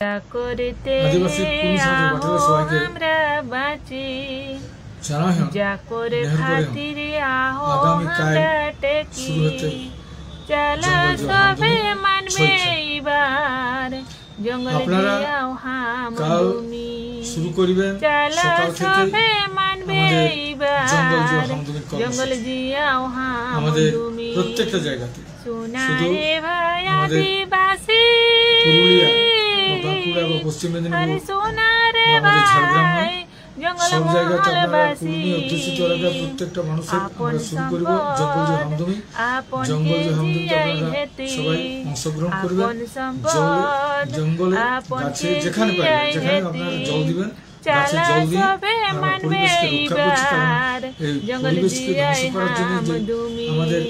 করতে আমরা বাঁচি যা করে খাতিরে আহো আমরা টেকি চলা সবে মানবে এইবার জঙ্গল জিয়াও হামদুমি চলা সবে মানবে এইবার জঙ্গল জিয়াও হামদুমি প্রত্যেকটা জায়গাতে সোনারে ভাই আদিবাসী বাঁকুড়া বা পশ্চিম মেদিনীপুর সোনারে ভাই জঙ্গল সব জায়গাতে আমরা কুর্মী অধ্যুষিত এলাকার প্রত্যেকটা মানুষের আমরা শুরু করব জঙ্গল যে হামদমি। জঙ্গল যে হামদমিতে আপনারা সবাই অংশগ্রহণ করবেন। জঙ্গলে গাছে যেখানে পারেন যেখানে আপনারা জল দিবেন, গাছে জল দিয়ে পরিবেশকে রক্ষা করছি। কারণ এই পরিবেশকে ধ্বংস করার জন্য যে আমাদের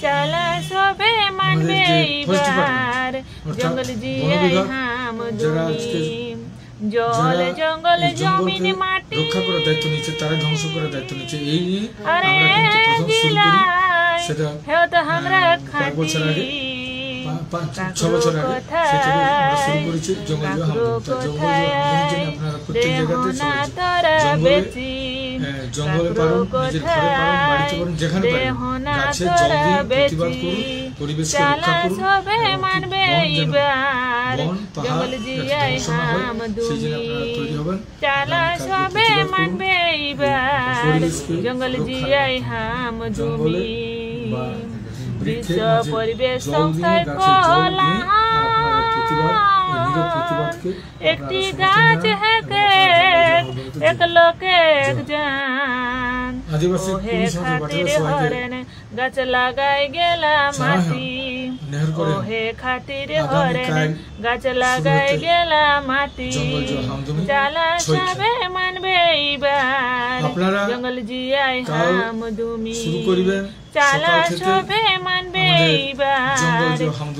চলা সবে মানবে এইবার জঙ্গল জিয়াই হামদমি। জল জঙ্গল জমিন মাটি রক্ষা করার দায়িত্ব নিচ্ছে, তারা ধ্বংস করার দায়িত্ব নিচ্ছে। এই নিয়ে আমরা কিন্তু প্রথম শুরু করি, সেটা কয়েক বছর আগে 5-6 বছর আগে সেটা আমরা শুরু করেছি জঙ্গল যে হামদমি। জঙ্গল যে হামদমির জন্য আপনারা প্রত্যেক জায়গাতে জঙ্গলে পারেন, নিজের ঘরে পারেন, বাড়িতে পারেন, যেখানে পারেন গাছে জল দিয়ে প্রতিবাদ করুন, পরিবেশকে রক্ষা করুন। বন পাহাড় ধ্বংস না হয় সেই জন্য আপনারা তৈরি হবেন। জঙ্গল জিয়াই হামদমি বিশ্ব পরিবেশ সংস্থায় একটি গাছ হেকে এক লোকে এক জান ওহে খাতির হরেন গাছ লাগাই গেলা মাটি ওহে খাতির হরেন গাছ লাগাই গেলা মাটি চালা সবে মানবে এইবার জঙ্গল জিয়াই হামদমি চালা সবে মানবে এইবার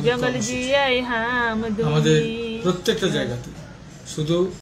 জঙ্গল জিয়াই হামদমি। আমাদের প্রত্যেকটা জায়গাতে শুধু